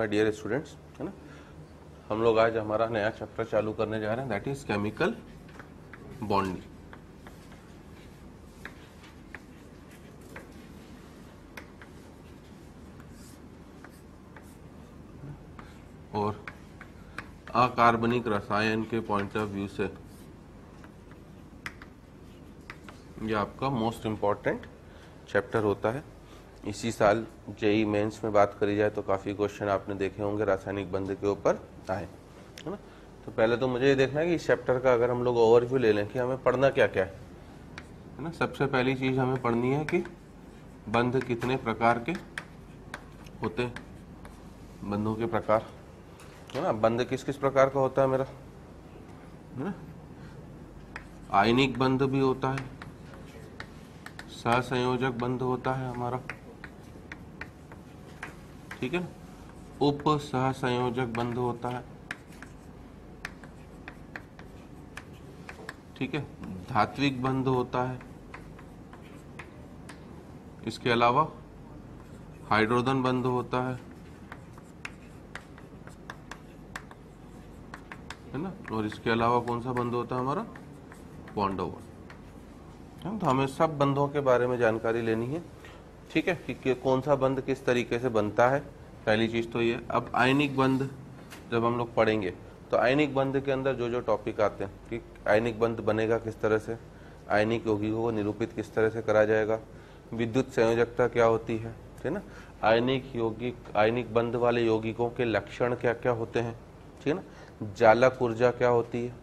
My dear students, है ना। हम लोग आज हमारा नया चैप्टर चालू करने जा रहे हैं, दैट इज केमिकल बॉन्डिंग। और अकार्बनिक रसायन के पॉइंट ऑफ व्यू से ये आपका मोस्ट इम्पॉर्टेंट चैप्टर होता है। इसी साल जेई मेंस में बात करी जाए तो काफ़ी क्वेश्चन आपने देखे होंगे रासायनिक बंध के ऊपर आए, है ना। तो पहले तो मुझे ये देखना है कि इस चैप्टर का अगर हम लोग ओवरव्यू ले लें कि हमें पढ़ना क्या क्या है ना। सबसे पहली चीज़ हमें पढ़नी है कि बंध कितने प्रकार के होते हैं, बंधों के प्रकार, है ना। बंध किस किस प्रकार का होता है मेरा, है ना। आयनिक बंध भी होता है, सहसंयोजक बंध होता है हमारा, ठीक है ना। उप सहसंयोजक बंध होता है, ठीक है। धात्विक बंध होता है, इसके अलावा हाइड्रोजन बंध होता है ना। और इसके अलावा कौन सा बंध होता है हमारा, वॉन डेर वाल। तो हमें सब बंधों के बारे में जानकारी लेनी है, ठीक है, कि कौन सा बंध किस तरीके से बनता है। पहली चीज तो ये। अब आयनिक बंध जब हम लोग पढ़ेंगे तो आयनिक बंध के अंदर जो जो टॉपिक आते हैं कि आयनिक बंध बनेगा किस तरह से, आयनिक यौगिकों को निरूपित किस तरह से करा जाएगा, विद्युत संयोजकता क्या होती है ना। आयनिक बंध वाले यौगिकों के लक्षण क्या क्या होते हैं, ठीक है ना। जालक ऊर्जा क्या होती है,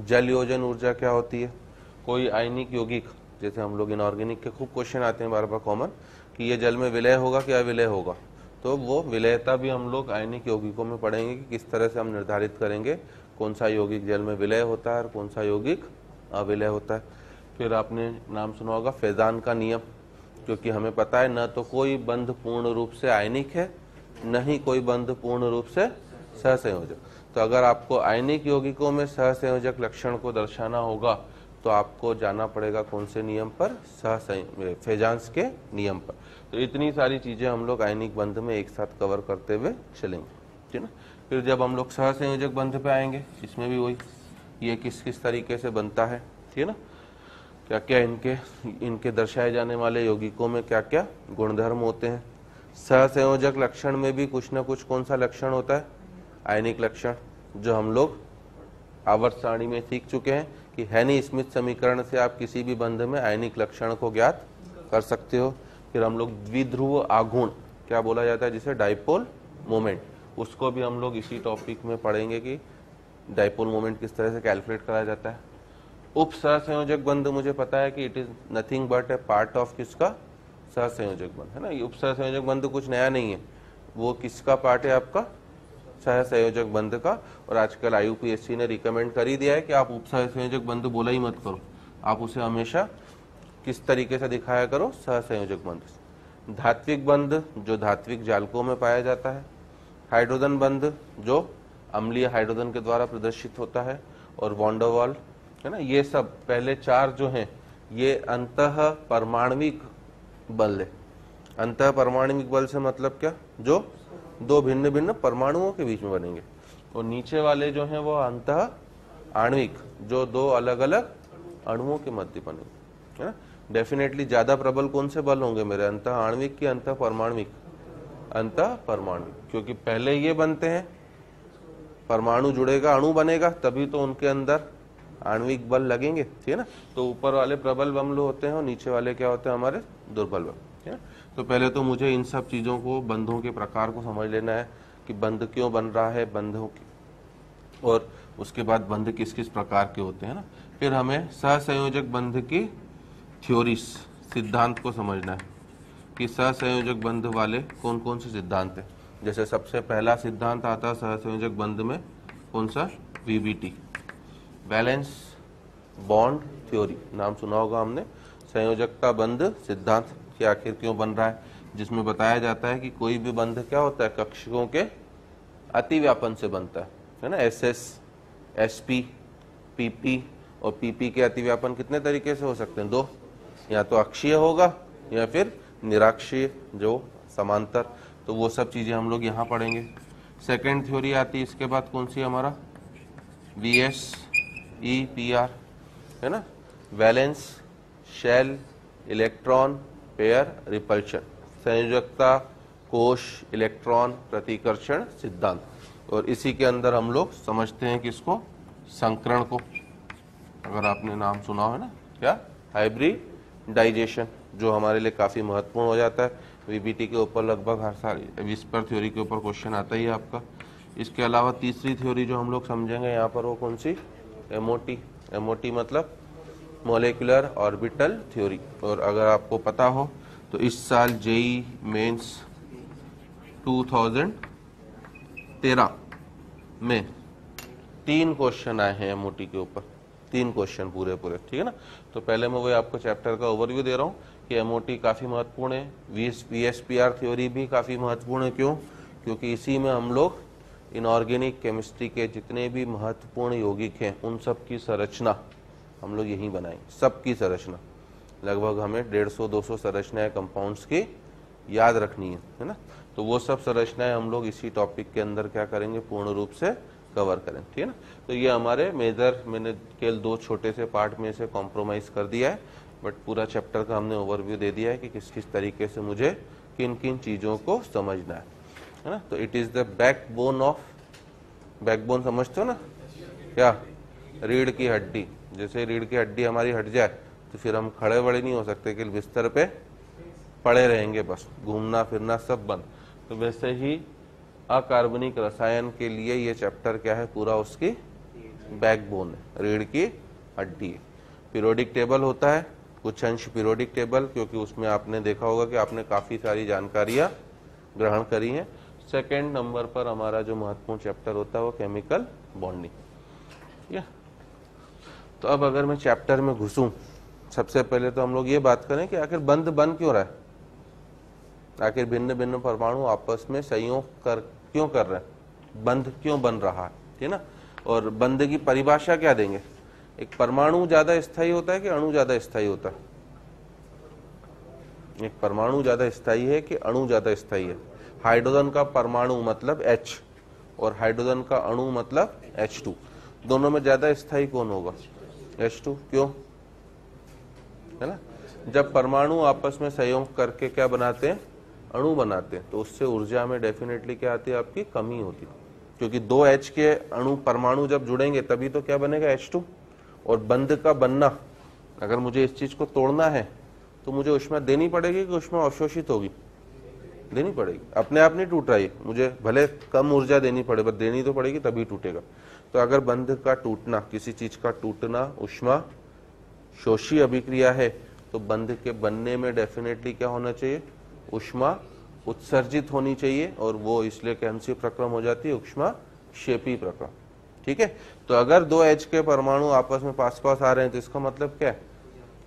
जल योजन ऊर्जा क्या होती है। कोई आयनिक यौगिक, जैसे हम लोग इनऑर्गेनिक के खूब क्वेश्चन आते हैं बार बार कॉमन, कि ये जल में विलय होगा कि अविलय होगा, तो वो विलयता भी हम लोग आयनिक यौगिकों में पढ़ेंगे कि किस तरह से हम निर्धारित करेंगे कौन सा यौगिक जल में विलय होता है और कौन सा यौगिक अविलय होता है। फिर आपने नाम सुना होगा फेजान का नियम, क्योंकि हमें पता है न तो कोई बंध पूर्ण रूप से आयनिक है, न ही कोई बंध पूर्ण रूप से सहसंयोजक। तो अगर आपको आयनिक यौगिकों में सहसंयोजक लक्षण को दर्शाना होगा तो आपको जाना पड़ेगा कौन से नियम पर, फेजांस के नियम पर। तो इतनी सारी चीजें हम लोग आयनिक बंध में एक साथ कवर करते हुए चलेंगे, ठीक ना। फिर जब हम लोग सहसंयोजक बंध पे आएंगे, इसमें भी वही, ये किस किस तरीके से बनता है, ठीक है ना। क्या क्या इनके दर्शाए जाने वाले यौगिकों में क्या क्या गुणधर्म होते हैं। सहसंयोजक लक्षण में भी कुछ ना कुछ कौन सा लक्षण होता है, आयनिक लक्षण, जो हम लोग आवर्त सारणी में सीख चुके हैं कि हेनी स्मिथ समीकरण से आप किसी भी बंध में आयनिक लक्षण को ज्ञात कर सकते हो। फिर हम लोग द्विध्रुव आघूर्ण क्या बोला जाता है, जिसे डाइपोल मोमेंट, उसको भी हम लोग इसी टॉपिक में पढ़ेंगे कि डाइपोल मोमेंट किस तरह से कैलकुलेट करा जाता है। उप सहसंयोजक बंध मुझे पता है कि it is nothing but A part of किसका, सहसंयोजक बंध, है ना। ये उप सहसंयोजक बंध कुछ नया नहीं है, वो किसका पार्ट है, आपका सहसंयोजक बंध का। और आजकल IUPAC ने रिकमेंड कर ही दिया है कि आप उप सहसंयोजक बंध बोला ही मत करो, आप उसे हमेशा किस तरीके से दिखाया करो, सहसंयोजक बंध। धात्विक बंध जो धात्विक जालकों में पाया जाता है, हाइड्रोजन बंध जो अम्लीय हाइड्रोजन के द्वारा प्रदर्शित होता है, और वॉन डेर वाल, है ना। ये सब पहले चार जो हैं ये अंतः परमाणविक बल है। अंतः परमाणविक बल से मतलब क्या, जो दो भिन्न भिन्न परमाणुओं के बीच में बनेंगे। और नीचे वाले जो हैं वो अंतः आणविक, जो दो अलग अलग अणुओं के मध्य बनेंगे, है ना। डेफिनेटली ज्यादा प्रबल कौन से बल होंगे मेरे, अंतः आणविक की अंतः परमाणविक, अंतः परमाणविक, क्योंकि पहले ये बनते हैं, परमाणु जुड़ेगा अणु बनेगा तभी तो उनके अंदर आणविक बल लगेंगे, ठीक है ना। तो ऊपर वाले प्रबल बल होते हैं और नीचे वाले क्या होते हैं, हमारे दुर्बल बल, ठीक है। तो पहले तो मुझे इन सब चीजों को, बंधों के प्रकार को समझ लेना है कि बंध क्यों बन रहा है, बंधों की, और उसके बाद बंध किस किस प्रकार के होते हैं ना। फिर हमें सहसंयोजक बंध की थ्योरीज, सिद्धांत को समझना है कि सहसंयोजक बंध वाले कौन कौन से सिद्धांत हैं। जैसे सबसे पहला सिद्धांत आता है सहसंयोजक बंध में, कौन सा, VBT, वैलेंस बॉन्ड थ्योरी, नाम सुना होगा हमने। संयोजकता बंध सिद्धांत कि आखिर क्यों बन रहा है, जिसमें बताया जाता है कि कोई भी बंध क्या होता है, कक्षकों के अतिव्यापन से बनता है ना। SS, SP, PP और PP के अतिव्यापन कितने तरीके से हो सकते हैं, दो, या तो अक्षीय होगा या फिर निराक्षीय, जो समांतर। तो वो सब चीज़ें हम लोग यहाँ पढ़ेंगे। सेकेंड थ्योरी आती है इसके बाद कौन सी हमारा VSEPR है ना, valence shell electron pair repulsion, संयोजकता कोश इलेक्ट्रॉन प्रतिकर्षण सिद्धांत। और इसी के अंदर हम लोग समझते हैं किसको, संकरण को। अगर आपने नाम सुना हो ना, क्या हाइब्रिडाइजेशन, जो हमारे लिए काफ़ी महत्वपूर्ण हो जाता है। VBT के ऊपर लगभग हर साल विस्पर थ्योरी के ऊपर क्वेश्चन आता ही है आपका। इसके अलावा तीसरी थ्योरी जो हम लोग समझेंगे यहाँ पर वो कौन सी, MOT मतलब मोलिकुलर ऑर्बिटल थ्योरी। और अगर आपको पता हो तो इस साल JEE मेंस 2013 में 3 क्वेश्चन आए हैं MOT के ऊपर, 3 क्वेश्चन पूरे, ठीक है ना। तो पहले मैं वही आपको चैप्टर का ओवरव्यू दे रहा हूँ कि MOT काफ़ी महत्वपूर्ण है, VSPR थ्योरी भी काफ़ी महत्वपूर्ण है। क्यों? क्योंकि इसी में हम लोग इनऑर्गेनिक केमिस्ट्री के जितने भी महत्वपूर्ण यौगिक हैं उन सब की संरचना हम लोग यहीं बनाएंगे, सबकी संरचना। लगभग हमें 150-200 संरचनाएं कंपाउंड्स की याद रखनी है ना। तो वो सब संरचनाएं हम लोग इसी टॉपिक के अंदर क्या करेंगे, पूर्ण रूप से कवर करें, ठीक है ना। तो ये हमारे मेजर, मैंने केवल 2 छोटे से पार्ट में से कॉम्प्रोमाइज़ कर दिया है, बट पूरा चैप्टर का हमने ओवरव्यू दे दिया है कि किस किस तरीके से मुझे किन किन चीज़ों को समझना है ना। तो it is the backbone of, backbone समझते हो ना, क्या, रीढ़ की हड्डी। जैसे रीढ़ की हड्डी हमारी हट जाए तो फिर हम खड़े बड़े नहीं हो सकते कि बिस्तर पे पड़े रहेंगे, बस घूमना फिरना सब बंद। तो वैसे ही अकार्बनिक रसायन के लिए ये चैप्टर क्या है, पूरा उसकी बैकबोन है, रीढ़ की हड्डी है। पीरियोडिक टेबल होता है, कुछ अंश पीरियोडिक टेबल, क्योंकि उसमें आपने देखा होगा कि आपने काफ़ी सारी जानकारियाँ ग्रहण करी हैं। सेकेंड नंबर पर हमारा जो महत्वपूर्ण चैप्टर होता है वो केमिकल बॉन्डिंग। या तो अब अगर मैं चैप्टर में घुसूं, सबसे पहले तो हम लोग ये बात करें कि आखिर बंध बन क्यों रहा है, आखिर भिन्न भिन्न परमाणु आपस में संयोग क्यों कर रहे हैं, बंध क्यों बन रहा है, ठीक ना। और बंध की परिभाषा क्या देंगे, एक परमाणु ज्यादा स्थायी होता है कि अणु ज्यादा स्थायी होता है, एक परमाणु ज्यादा स्थायी है कि अणु ज्यादा स्थायी है। हाइड्रोजन का परमाणु मतलब H और हाइड्रोजन का अणु मतलब H2, दोनों में ज्यादा स्थायी कौन होगा, H2। क्यों, है ना। जब परमाणु आपस में संयोग करके क्या बनाते हैं, अणु बनाते हैं, तो उससे ऊर्जा में डेफिनेटली क्या आती है, आपकी कमी होती है। क्योंकि 2 H के अणु परमाणु जब जुड़ेंगे तभी तो क्या बनेगा, H2। और बंध का बनना, अगर मुझे इस चीज को तोड़ना है तो मुझे ऊष्मा देनी पड़ेगी कि ऊष्मा अवशोषित होगी, देनी पड़ेगी। अपने आप नहीं टूट रहा है, मुझे भले कम ऊर्जा देनी पड़े पर देनी तो पड़ेगी, तभी टूटेगा। तो अगर बंध का टूटना, किसी चीज का टूटना ऊष्मा शोषी अभिक्रिया है, तो बंध के बनने में डेफिनेटली क्या होना चाहिए, ऊष्मा उत्सर्जित होनी चाहिए, और वो इसलिए कौन सी प्रक्रम हो जाती है, ऊष्मा क्षेपी प्रक्रम, ठीक है। तो अगर 2 H के परमाणु आपस में पास पास आ रहे हैं तो इसका मतलब क्या है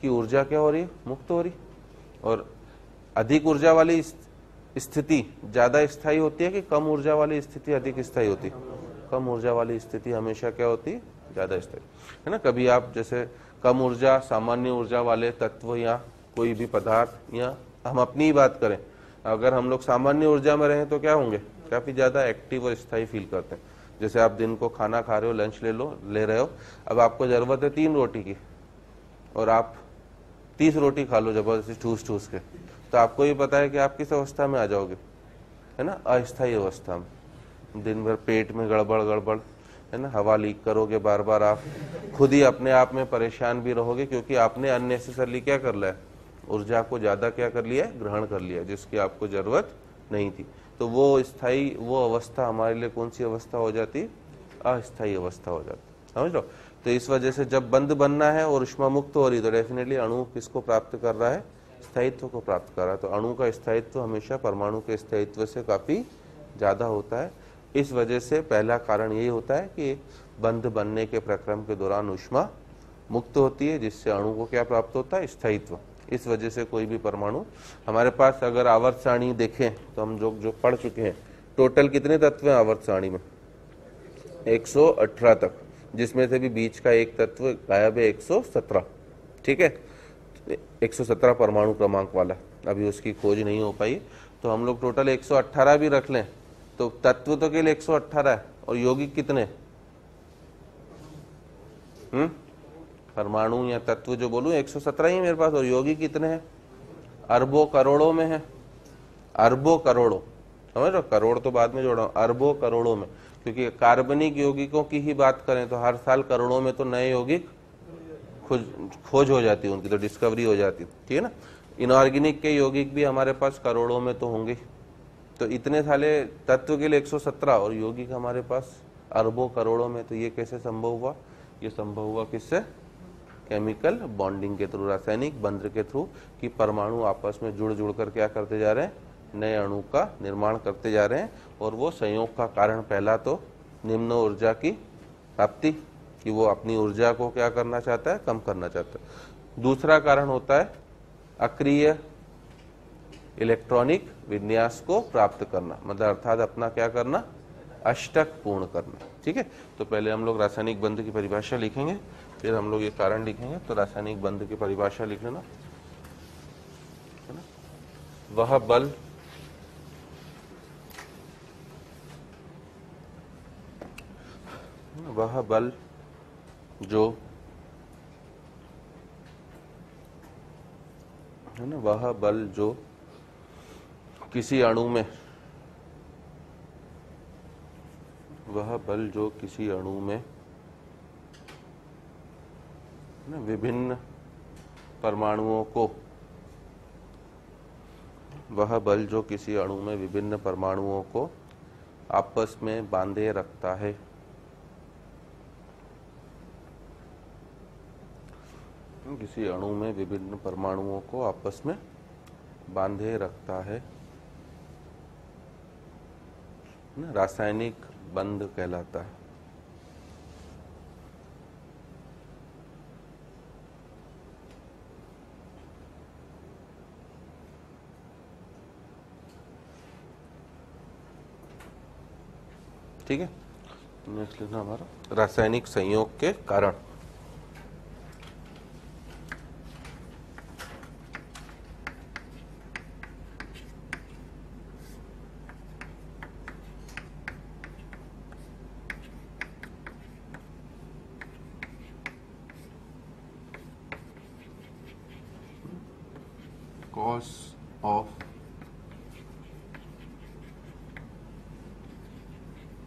कि ऊर्जा क्या हो रही है, मुक्त हो रही। और अधिक ऊर्जा वाली स्थिति ज्यादा स्थायी होती है कि कम ऊर्जा वाली स्थिति अधिक स्थायी होती है, कम ऊर्जा वाली स्थिति हमेशा क्या होती है, ज्यादा स्थायी, है ना। कभी आप जैसे कम ऊर्जा, सामान्य ऊर्जा वाले तत्व या कोई भी पदार्थ, या हम अपनी ही बात करें, अगर हम लोग सामान्य ऊर्जा में रहें तो क्या होंगे, काफी ज्यादा एक्टिव और स्थायी फील करते हैं। जैसे आप दिन को खाना खा रहे हो, लंच ले रहे हो, अब आपको जरूरत है 3 रोटी की और आप 30 रोटी खा लो जबरदस्ती ठूस ठूस के, तो आपको ही पता है कि आप किस अवस्था में आ जाओगे, है ना, अस्थायी अवस्था में। दिन भर पेट में गड़बड़, है ना, हवा लीक करोगे बार बार, आप खुद ही अपने आप में परेशान भी रहोगे, क्योंकि आपने अननेसेसरली क्या कर लिया, ऊर्जा को ज्यादा क्या कर लिया, ग्रहण कर लिया, जिसकी आपको जरूरत नहीं थी। तो वो स्थायी, वो अवस्था हमारे लिए कौन सी अवस्था हो जाती, अस्थायी अवस्था हो जाती, समझ लो। तो इस वजह से जब बंध बनना है और ऊष्मा मुक्त हो रही, तो डेफिनेटली अणु किसको प्राप्त कर रहा है, स्थायित्व को प्राप्त कर रहा है। तो अणु का स्थायित्व हमेशा परमाणु के स्थायित्व से काफी ज्यादा होता है। इस वजह से पहला कारण यही होता है कि बंध बनने के प्रक्रम के दौरान ऊष्मा मुक्त होती है, जिससे अणु को क्या प्राप्त होता है, स्थायित्व। इस वजह से कोई भी परमाणु, हमारे पास अगर आवर्त सारणी देखें तो हम जो पढ़ चुके हैं, टोटल कितने तत्व हैं आवर्त सारणी में, 118 तक, जिसमें से भी बीच का एक तत्व गायब है, 117, ठीक है, 117 परमाणु क्रमांक वाला, अभी उसकी खोज नहीं हो पाई। तो हम लोग टोटल 118 भी रख लें तो तत्व तो केवल 118 है और यौगिक कितने? परमाणु या तत्व जो बोलूं 117 ही मेरे पास, और यौगिक कितने हैं? अरबों करोड़ों में है, अरबों करोड़ों, समझ लो, करोड़ तो बाद में जोड़ा, अरबों करोड़ों में, क्योंकि कार्बनिक यौगिकों की ही बात करें तो हर साल करोड़ों में तो नए यौगिक खोज हो जाती है, उनकी तो डिस्कवरी हो जाती है, ठीक है ना। इनऑर्गेनिक के यौगिक भी हमारे पास करोड़ों में तो होंगे, तो इतने साले तत्व के लिए 117 और यौगिक हमारे पास अरबों करोड़ों में, तो ये कैसे संभव हुआ? ये संभव हुआ किससे? केमिकल बॉन्डिंग के थ्रू, रासायनिक बंध के थ्रू, कि परमाणु आपस में जुड़ जुड़ कर क्या करते जा रहे हैं? नए अणु का निर्माण करते जा रहे हैं। और वो संयोग का कारण पहला तो निम्न ऊर्जा की प्राप्ति, कि वो अपनी ऊर्जा को क्या करना चाहता है? कम करना चाहता है। दूसरा कारण होता है अक्रिय इलेक्ट्रॉनिक विन्यास को प्राप्त करना, मतलब अर्थात अपना क्या करना? अष्टक पूर्ण करना, ठीक है। तो पहले हम लोग रासायनिक बंध की परिभाषा लिखेंगे, फिर हम लोग ये कारण लिखेंगे। तो रासायनिक बंध की परिभाषा लिख लेना, है ना। वह बल जो, है ना, वह बल जो किसी अणु में, वह बल जो किसी अणु में विभिन्न परमाणुओं को, वह बल जो किसी अणु में विभिन्न परमाणुओं को आपस में बांधे रखता है, किसी अणु में विभिन्न परमाणुओं को आपस में बांधे रखता है, रासायनिक बंध कहलाता है। ठीक है, नेक्स्ट लिखना हमारा रासायनिक संयोग के कारण। Cause of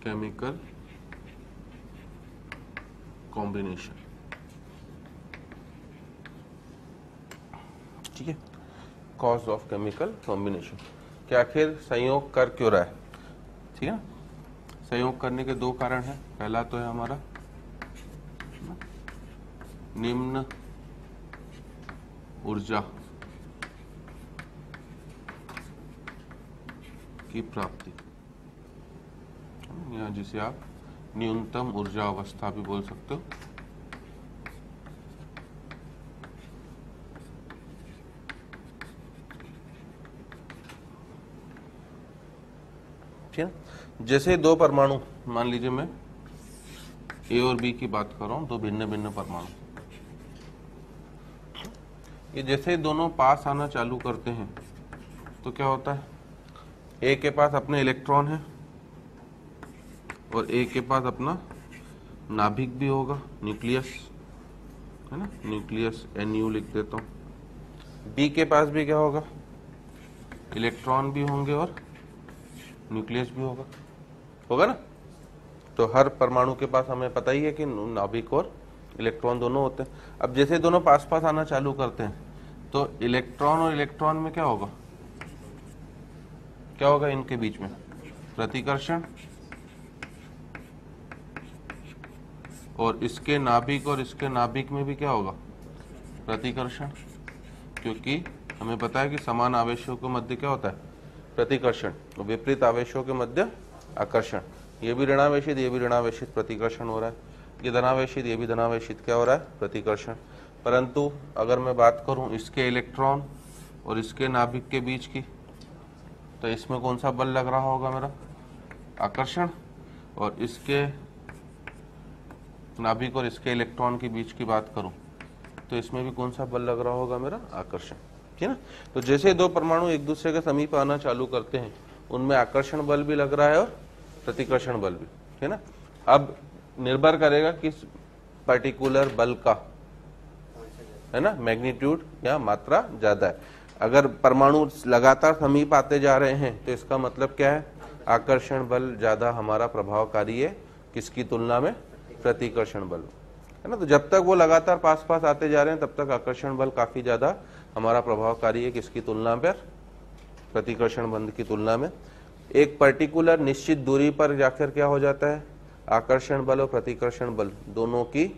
chemical combination, ठीक है। कॉज ऑफ केमिकल कॉम्बिनेशन, कि आखिर संयोग कर क्यों रहा है, ठीक है। संयोग करने के दो कारण हैं। पहला तो है हमारा निम्न ऊर्जा की प्राप्ति, या जिसे आप न्यूनतम ऊर्जा अवस्था भी बोल सकते हो। ठीक है, जैसे दो परमाणु, मान लीजिए मैं ए और बी की बात कर रहा हूं, दो भिन्न भिन्न परमाणु, ये जैसे दोनों पास आना चालू करते हैं तो क्या होता है? ए के पास अपने इलेक्ट्रॉन है और ए के पास अपना नाभिक भी होगा, न्यूक्लियस, है ना, न्यूक्लियस NU लिख देता हूं। बी के पास भी क्या होगा? इलेक्ट्रॉन भी होंगे और न्यूक्लियस भी होगा, होगा ना। तो हर परमाणु के पास हमें पता ही है कि नाभिक और इलेक्ट्रॉन दोनों होते हैं। अब जैसे दोनों पास पास आना चालू करते हैं तो इलेक्ट्रॉन और इलेक्ट्रॉन में क्या होगा? क्या होगा इनके बीच में? प्रतिकर्षण। और इसके नाभिक और इसके नाभिक में भी क्या होगा? प्रतिकर्षण, क्योंकि हमें पता है कि समान आवेशों के मध्य क्या होता है? प्रतिकर्षण। विपरीत आवेशों के मध्य आकर्षण। ये भी ऋणावेशित, ये भी ऋणावेशित, प्रतिकर्षण हो रहा है। ये धनावेशित, ये भी धनावेशित, क्या हो रहा है? प्रतिकर्षण। परंतु अगर मैं बात करूं इसके इलेक्ट्रॉन और इसके नाभिक के बीच की, तो इसमें कौन सा बल लग रहा होगा मेरा? आकर्षण। और इसके नाभिक और इसके इलेक्ट्रॉन के बीच की बात करूं तो इसमें भी कौन सा बल लग रहा होगा मेरा? आकर्षण। ठीक है ना। तो जैसे दो परमाणु एक दूसरे के समीप आना चालू करते हैं, उनमें आकर्षण बल भी लग रहा है और प्रतिकर्षण बल भी, है ना। अब निर्भर करेगा किस पर्टिकुलर बल का, है ना, मैग्नीट्यूड या मात्रा ज्यादा है। अगर परमाणु लगातार समीप आते जा रहे हैं तो इसका मतलब क्या है, आकर्षण बल ज्यादा हमारा प्रभावकारी है किसकी तुलना में, प्रतिकर्षण बल, है ना। तो जब तक वो लगातार पास पास आते जा रहे हैं तब तक आकर्षण बल काफी ज्यादा हमारा प्रभावकारी है किसकी तुलना पर, प्रतिकर्षण बल की तुलना में। एक पर्टिकुलर निश्चित दूरी पर जाकर क्या हो जाता है, आकर्षण बल और प्रतिकर्षण बल दोनों की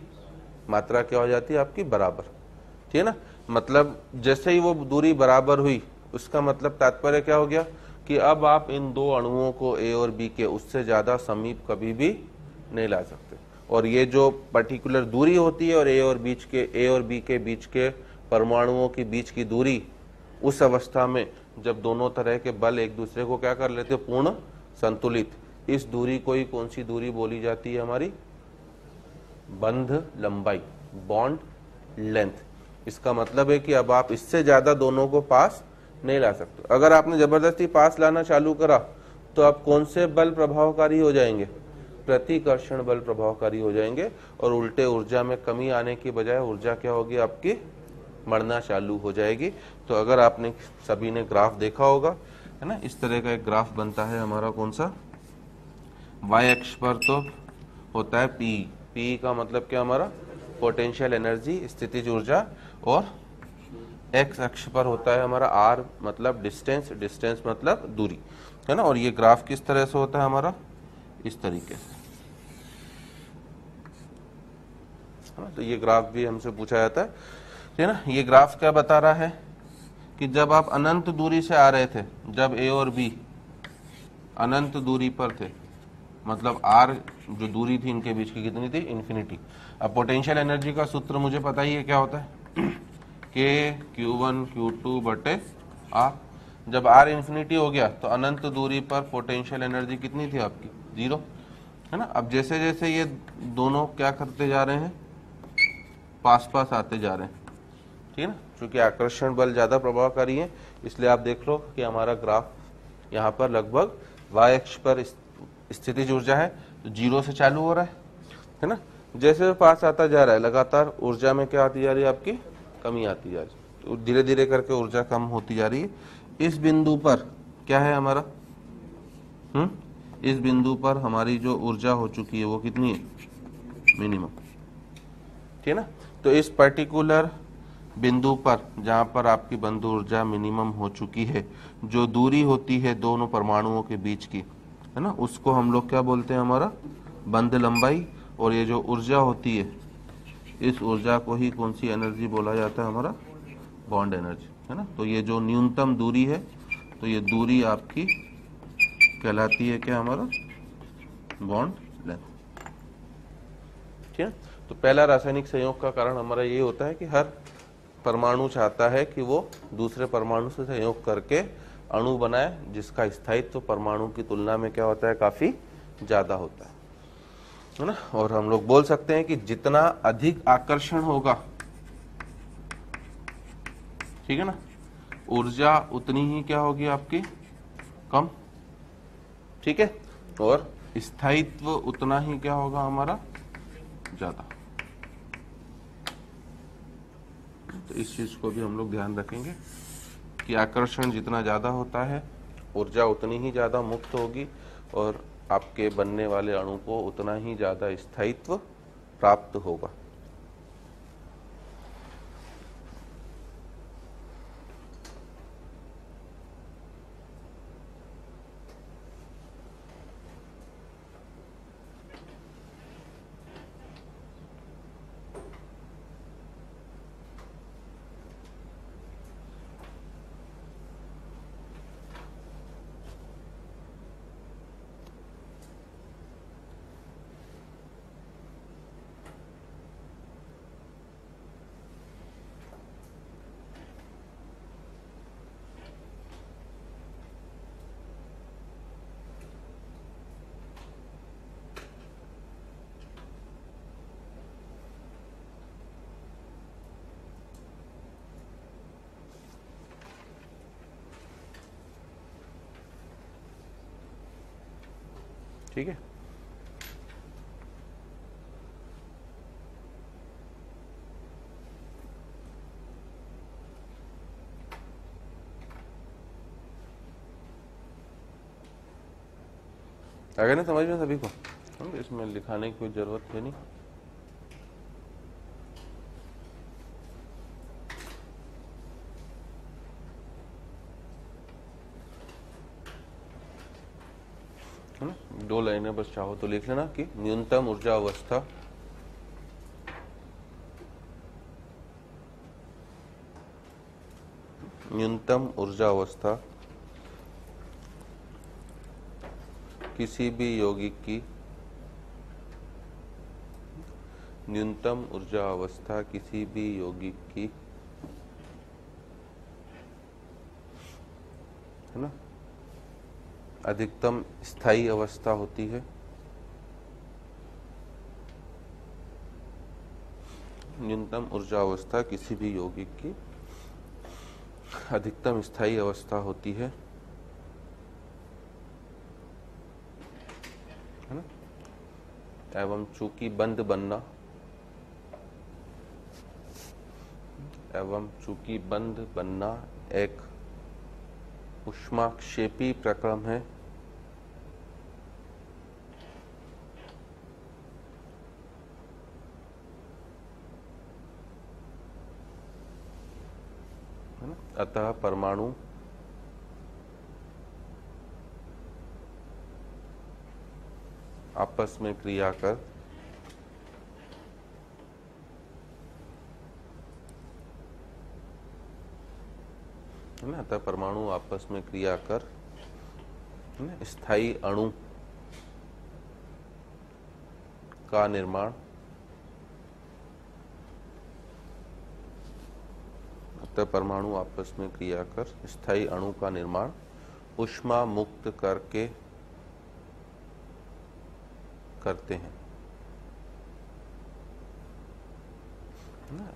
मात्रा क्या हो जाती है आपकी, बराबर, ठीक है ना। मतलब जैसे ही वो दूरी बराबर हुई, उसका मतलब तात्पर्य क्या हो गया कि अब आप इन दो अणुओं को ए और बी के उससे ज्यादा समीप कभी भी नहीं ला सकते। और ये जो पर्टिकुलर दूरी होती है और ए और बी के बीच के परमाणुओं के बीच की दूरी, उस अवस्था में जब दोनों तरह के बल एक दूसरे को क्या कर लेते, पूर्ण संतुलित, इस दूरी को ही कौन सी दूरी बोली जाती है हमारी, बंध लंबाई, बॉन्ड लेंथ। इसका मतलब है कि अब आप इससे ज्यादा दोनों को पास नहीं ला सकते। अगर आपने जबरदस्ती पास लाना चालू करा तो आप कौन से बल प्रभावकारी हो जाएंगे, प्रतिकर्षण बल प्रभावकारी हो जाएंगे, और उल्टे ऊर्जा में कमी आने की बजाय ऊर्जा क्या होगी आपकी, बढ़ना चालू हो जाएगी। तो अगर आपने सभी ने ग्राफ देखा होगा, है ना, इस तरह का एक ग्राफ बनता है हमारा, कौन सा, वाई अक्ष पर तो होता है पी, पी का मतलब क्या हमारा, पोटेंशियल एनर्जी, स्थितिज ऊर्जा, और एक्स अक्ष पर होता है हमारा आर मतलब डिस्टेंस, डिस्टेंस मतलब दूरी, है ना। और ये ग्राफ किस तरह से होता है हमारा, इस तरीके से, है ना। तो ये ग्राफ भी हमसे पूछा जाता है ना। ये ग्राफ क्या बता रहा है कि जब आप अनंत दूरी से आ रहे थे, जब ए और बी अनंत दूरी पर थे, मतलब आर जो दूरी थी इनके बीच की कितनी थी, इन्फिनिटी। अब पोटेंशियल एनर्जी का सूत्र मुझे पता ही है क्या होता है, के Q1 Q2 बटे आर। जब आर इन्फिनिटी हो गया तो अनंत दूरी पर पोटेंशियल एनर्जी कितनी थी आपकी, 0, है ना। अब जैसे जैसे ये दोनों क्या करते जा रहे हैं, पास पास आते जा रहे हैं, ठीक है ना। क्योंकि आकर्षण बल ज्यादा प्रभावकारी है, इसलिए आप देख लो कि हमारा ग्राफ यहाँ पर लगभग वाई अक्ष पर स्थितिज ऊर्जा है तो 0 से चालू हो रहा है ना। जैसे पास आता जा रहा है लगातार ऊर्जा में क्या आती जा रही है आपकी, कमी आती जा रही है, तो धीरे धीरे करके ऊर्जा कम होती जा रही है। इस बिंदु पर क्या है हमारा, इस बिंदु पर हमारी जो ऊर्जा हो चुकी है वो कितनी है, मिनिमम, ठीक है ना। तो इस पर्टिकुलर बिंदु पर जहां पर आपकी बंध ऊर्जा मिनिमम हो चुकी है, जो दूरी होती है दोनों परमाणुओं के बीच की, है ना, उसको हम लोग क्या बोलते हैं, हमारा बंध लंबाई। और ये जो ऊर्जा होती है, इस ऊर्जा को ही कौन सी एनर्जी बोला जाता है, हमारा बॉन्ड एनर्जी, है ना। तो ये जो न्यूनतम दूरी है, तो ये दूरी आपकी कहलाती है क्या, हमारा बॉन्ड लेंथ, ठीक है। तो पहला रासायनिक संयोग का कारण हमारा ये होता है कि हर परमाणु चाहता है कि वो दूसरे परमाणु से संयोग करके अणु बनाए जिसका स्थायित्व परमाणु की तुलना में क्या होता है, काफी ज्यादा होता है ना। और हम लोग बोल सकते हैं कि जितना अधिक आकर्षण होगा, ठीक है ना, ऊर्जा उतनी ही क्या होगी आपकी, कम, ठीक है, और स्थायित्व उतना ही क्या होगा हमारा, ज्यादा। तो इस चीज को भी हम लोग ध्यान रखेंगे कि आकर्षण जितना ज्यादा होता है ऊर्जा उतनी ही ज्यादा मुक्त होगी और आपके बनने वाले अणु को उतना ही ज्यादा स्थायित्व प्राप्त होगा। ठीक है। अगर ना समझ में सभी को, इसमें लिखाने की कोई जरूरत है नहीं। है ना, 2 लाइनें बस चाहो तो लिख लेना कि न्यूनतम ऊर्जा अवस्था किसी भी यौगिक की न्यूनतम ऊर्जा अवस्था किसी भी यौगिक की, है ना, अधिकतम स्थायी अवस्था होती है। न्यूनतम ऊर्जा अवस्था किसी भी यौगिक की अधिकतम स्थायी अवस्था होती है ना, एवं चूंकि बंध बनना एक ऊष्माक्षेपी प्रक्रम है, है ना, अतः परमाणु आपस में क्रिया कर है ना, अतः परमाणु आपस में क्रिया कर स्थायी अणु का निर्माण, अतः परमाणु आपस में क्रिया कर स्थायी अणु का निर्माण ऊष्मा मुक्त करके करते हैं।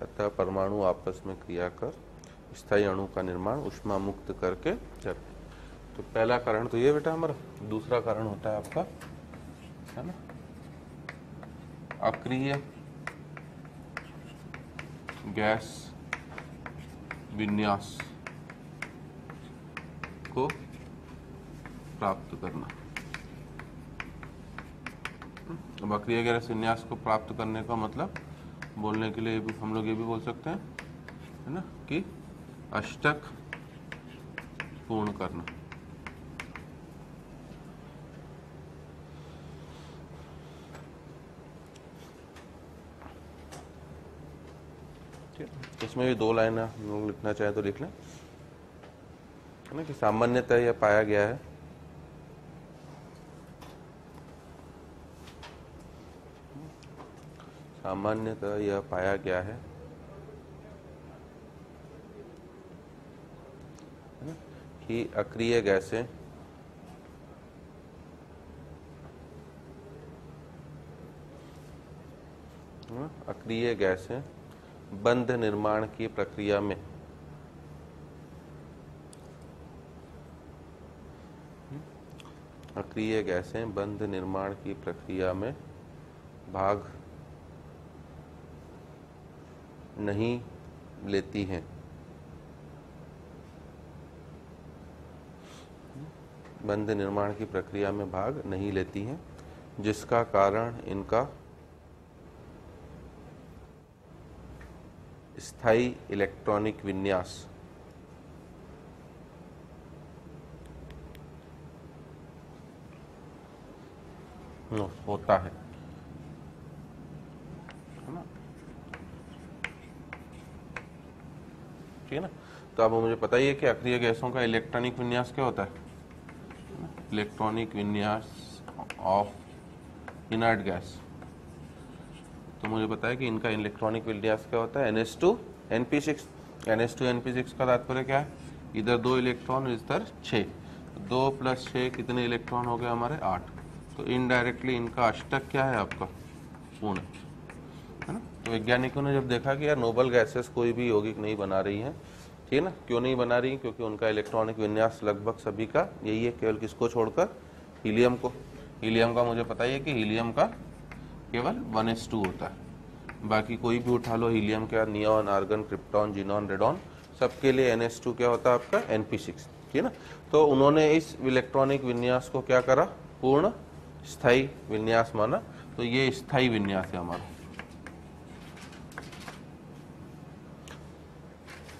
अतः परमाणु आपस में क्रिया कर स्थायी अणु का निर्माण ऊष्मा मुक्त करके करते। तो पहला कारण तो ये बेटा हमारा। दूसरा कारण होता है आपका, है ना, अक्रिय गैस विन्यास को प्राप्त करना। अब अक्रिय गैस विन्यास को प्राप्त करने का मतलब बोलने के लिए भी हम लोग ये भी बोल सकते हैं, है ना, कि अष्टक पूर्ण करना। इसमें भी 2 लाइन हम लोग लिखना चाहे तो लिख लें, है ना, कि सामान्यतः यह पाया गया है कि अक्रिय गैसें बंध निर्माण की प्रक्रिया में भाग नहीं लेती हैं। बंध निर्माण की प्रक्रिया में भाग नहीं लेती हैं, जिसका कारण इनका स्थायी इलेक्ट्रॉनिक विन्यास होता है ना, ठीक है ना। तो अब मुझे पता ही है कि अक्रिय गैसों का इलेक्ट्रॉनिक विन्यास क्या होता है, इलेक्ट्रॉनिक विन्यास ऑफ इनर्ट गैस। तो मुझे पता है कि इनका इलेक्ट्रॉनिक विन्यास क्या होता है, NH2 NP6। NH2 NP6 का तात्पर्य क्या है, इधर 2 इलेक्ट्रॉन, इधर 6, 2 + 6 कितने इलेक्ट्रॉन हो गए हमारे, 8। तो इनडायरेक्टली इनका अष्टक क्या है आपका, पूर्ण, है ना। तो वैज्ञानिकों ने जब देखा कि यार नोबल गैसेस कोई भी यौगिक नहीं बना रही हैं, ठीक है ना, क्यों नहीं बना रही, क्योंकि उनका इलेक्ट्रॉनिक विन्यास लगभग सभी का यही है, केवल किसको छोड़कर, हीलियम को। हीलियम का मुझे पता ही है कि हीलियम का केवल 1s2 होता है, बाकी कोई भी उठा लो हीलियम का, neon, argon, krypton, xenon, radon, सबके लिए NH2 क्या होता है आपका Np6, ठीक है ना। तो उन्होंने इस इलेक्ट्रॉनिक विन्यास को क्या करा, पूर्ण स्थायी विन्यास माना। तो ये स्थायी विन्यास है हमारा,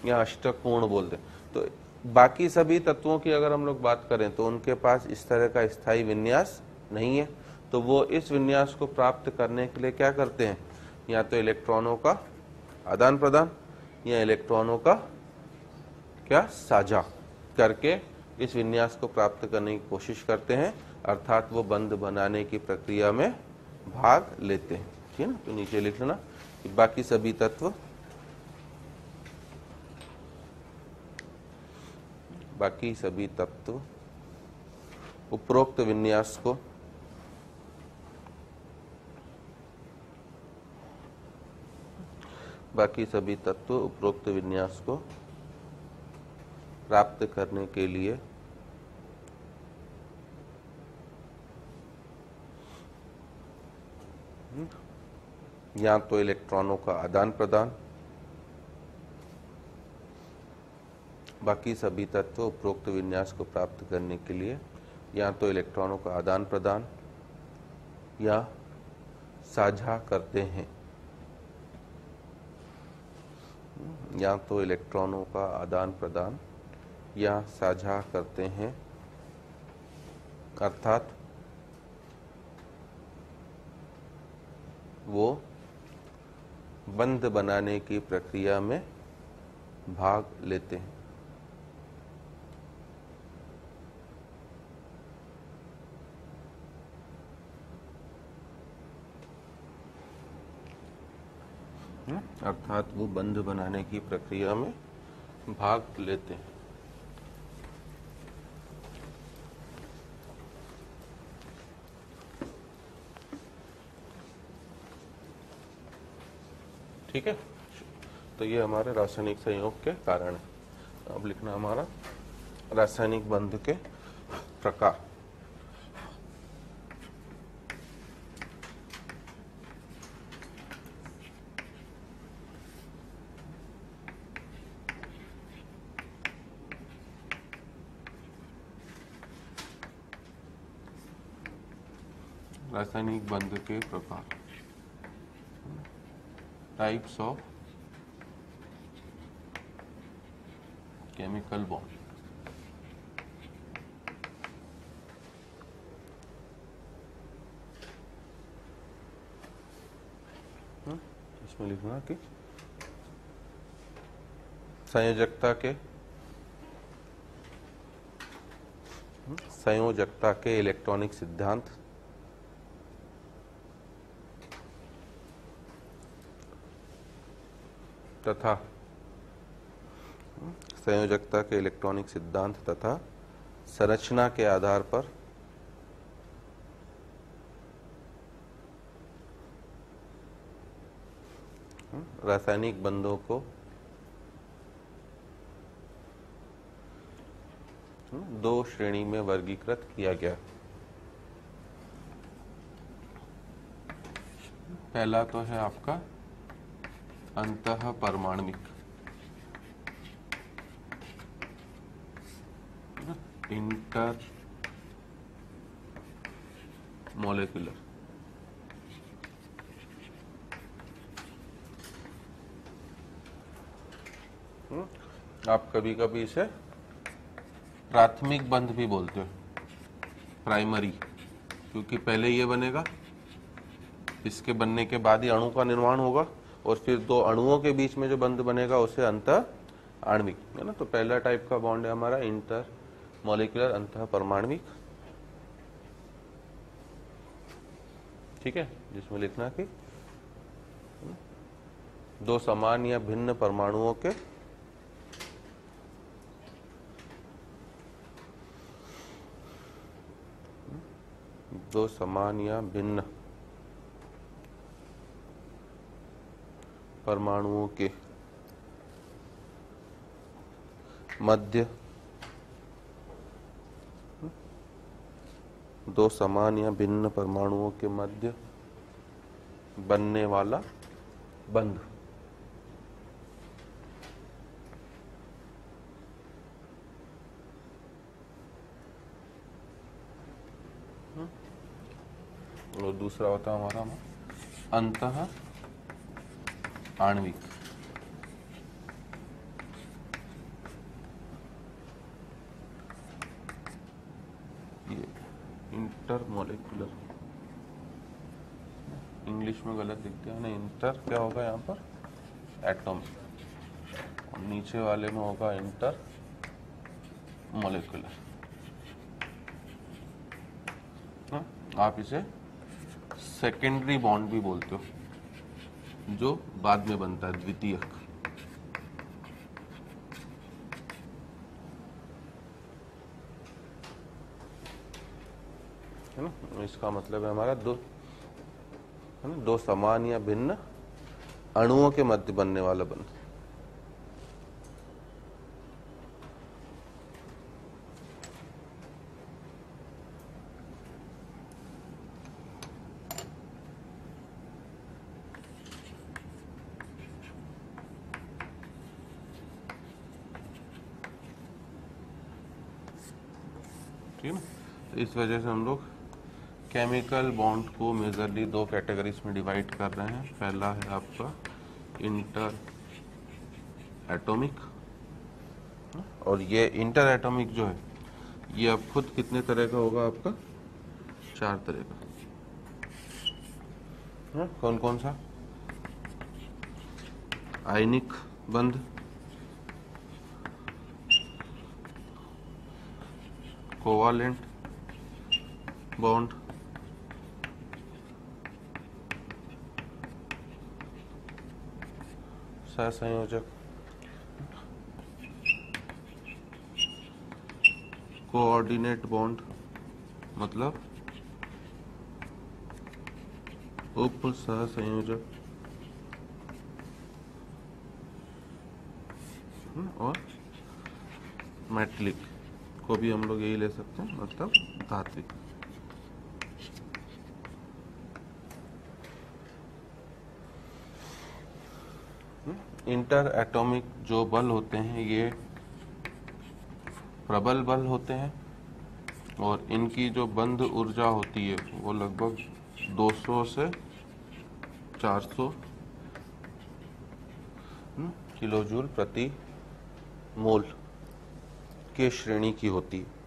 या अष्टक पूर्ण बोलते। तो बाकी सभी तत्वों की अगर हम लोग बात करें तो उनके पास इस तरह का स्थायी विन्यास नहीं है। तो वो इस विन्यास को प्राप्त करने के लिए क्या करते हैं, या तो इलेक्ट्रॉनों का आदान प्रदान या इलेक्ट्रॉनों का क्या साझा करके इस विन्यास को प्राप्त करने की कोशिश करते हैं, अर्थात वो बंध बनाने की प्रक्रिया में भाग लेते हैं, ठीक है ना। तो नीचे लिख लेना कि बाकी सभी तत्व उपरोक्त विन्यास को प्राप्त करने के लिए या तो इलेक्ट्रॉनों का आदान प्रदान, बाकी सभी तत्व उपरोक्त विन्यास को प्राप्त करने के लिए या तो इलेक्ट्रॉनों का आदान प्रदान या साझा करते हैं, या तो इलेक्ट्रॉनों का आदान प्रदान या साझा करते हैं, अर्थात वो बंध बनाने की प्रक्रिया में भाग लेते हैं। अर्थात वो बंध बनाने की प्रक्रिया में भाग लेते हैं। ठीक है, तो ये हमारे रासायनिक संयोग के कारण है। अब लिखना हमारा रासायनिक बंध के प्रकार। रासायनिक बंध के प्रकार, टाइप्स ऑफ केमिकल बॉन्ड। इसमें लिखना कि संयोजकता के इलेक्ट्रॉनिक सिद्धांत तथा संरचना के आधार पर रासायनिक बंधों को दो श्रेणी में वर्गीकृत किया गया। पहला तो है आपका अंतः परमाणविक, इंटर मॉलिक्यूलर, आप कभी कभी इसे प्राथमिक बंध भी बोलते हो, प्राइमरी, क्योंकि पहले ये बनेगा, इसके बनने के बाद ही अणु का निर्माण होगा, और फिर दो अणुओं के बीच में जो बंध बनेगा उसे अंतः आणविक है ना। तो पहला टाइप का बॉन्ड है हमारा इंटर मॉलिक्यूलर, अंतः परमाणविक, ठीक है, जिसमें लिखना कि दो समान या भिन्न परमाणुओं के मध्य दो समान या भिन्न परमाणुओं के मध्य बनने वाला बंध। और दूसरा होता है हमारा अंतः आणविक। ये इंटरमोलिकुलर, इंग्लिश में गलत लिख दिया ना, इंटर क्या होगा यहाँ पर एटॉमिक, और नीचे वाले में होगा इंटर मोलिकुलर। आप इसे सेकेंडरी बॉन्ड भी बोलते हो, जो बाद में बनता है, द्वितीयक। है ना, इसका मतलब है हमारा दो, है ना, दो समान या भिन्न अणुओं के मध्य बनने वाला बंध। ठीक है ना, तो इस वजह से हम लोग केमिकल बॉन्ड को मेजरली दो कैटेगरीज में डिवाइड कर रहे हैं। पहला है आपका इंटर एटॉमिक, और ये इंटर एटॉमिक जो है ये अब खुद कितने तरह का होगा आपका, 4 तरह का। कौन कौन सा, आयनिक बंध, कोवालेंट बॉन्ड, सहसंयोजक, कोऑर्डिनेट बॉन्ड मतलब उप सहसंयोजक, और मेटलिक को भी हम लोग यही ले सकते हैं, मतलब धात्विक। इंटर एटॉमिक जो बल होते हैं ये प्रबल बल होते हैं, और इनकी जो बंध ऊर्जा होती है वो लगभग 200 से 400 किलोजूल प्रति मोल के श्रेणी की होती है।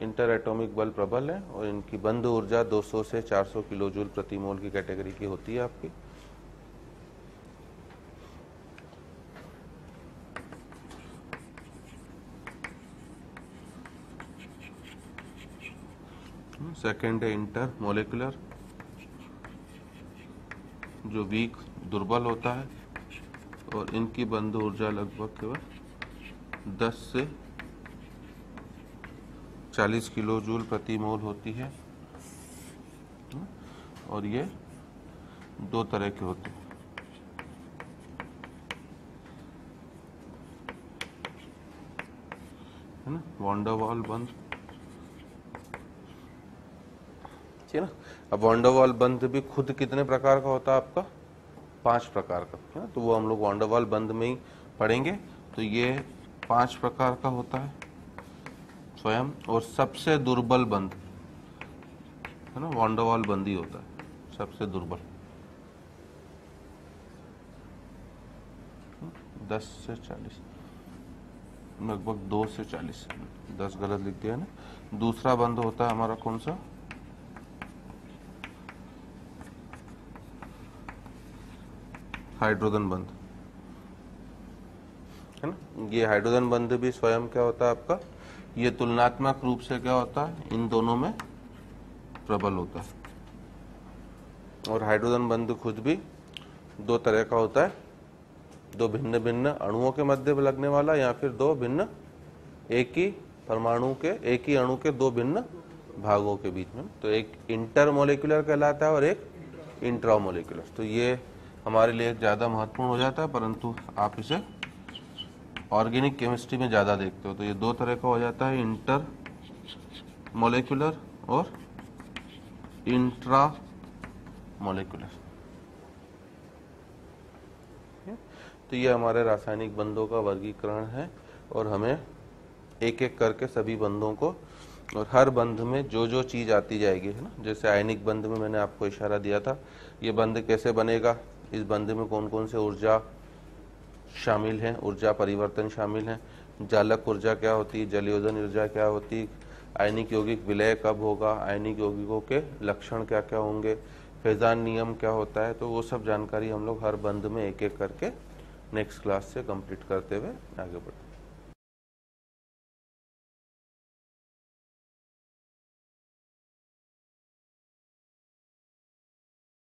इंटर एटॉमिक बल प्रबल है और इनकी बंध ऊर्जा 200 से 400 किलोजूल प्रति मोल की कैटेगरी की होती है आपकी। सेकेंड है इंटर मोलिकुलर, जो वीक दुर्बल होता है, और इनकी बंध ऊर्जा लगभग केवल 10 से 40 किलोजूल प्रति मोल होती है, और ये 2 तरह के होते हैं। है ना, वॉन डर वाल बंध, ठीक है ना। अब वॉन डर वाल बंध भी खुद कितने प्रकार का होता है आपका, 5 प्रकार का, है ना। तो वो हम लोग वॉन डर वाल बंध में ही पढ़ेंगे। तो ये 5 प्रकार का होता है स्वयं, और सबसे दुर्बल बंध, है ना, वॉन डर वाल बंध ही होता है सबसे दुर्बल। 10 से 40, लगभग 2 से 40, 10 गलत लिख दिया ना। दूसरा बंध होता है हमारा कौन सा, हाइड्रोजन बंध, है ना। ये हाइड्रोजन बंध भी स्वयं क्या होता है आपका, ये तुलनात्मक रूप से क्या होता है, इन दोनों में प्रबल होता है। और हाइड्रोजन बंध खुद भी 2 तरह का होता है, 2 भिन्न भिन्न अणुओं के मध्य लगने वाला, या फिर 2 भिन्न एक ही परमाणु के, एक ही अणु के 2 भिन्न भागों के बीच में। तो एक इंटरमोलिकुलर कहलाता है और एक इंट्रामोलिकुलर। तो ये हमारे लिए ज़्यादा महत्वपूर्ण हो जाता है, परंतु आप इसे ऑर्गेनिक केमिस्ट्री में ज़्यादा देखते हो, तो ये दो तरह का हो जाता है, इंटर मोलिकुलर और इंट्रा मोलिकुलर। तो ये हमारे रासायनिक बंधों का वर्गीकरण है और हमें एक एक करके सभी बंधों को, और हर बंध में जो जो चीज आती जाएगी, है ना। जैसे आयनिक बंध में मैंने आपको इशारा दिया था, ये बंध कैसे बनेगा, इस बंध में कौन कौन से ऊर्जा शामिल हैं, ऊर्जा परिवर्तन शामिल है, जालक ऊर्जा क्या होती है, जलयोजन ऊर्जा क्या होती है, आयनिक यौगिक विलय कब होगा, आयनिक यौगिकों के लक्षण क्या क्या होंगे, फेजान नियम क्या होता है। तो वो सब जानकारी हम लोग हर बंध में एक एक करके नेक्स्ट क्लास से कंप्लीट करते हुए आगे बढ़ते हैं।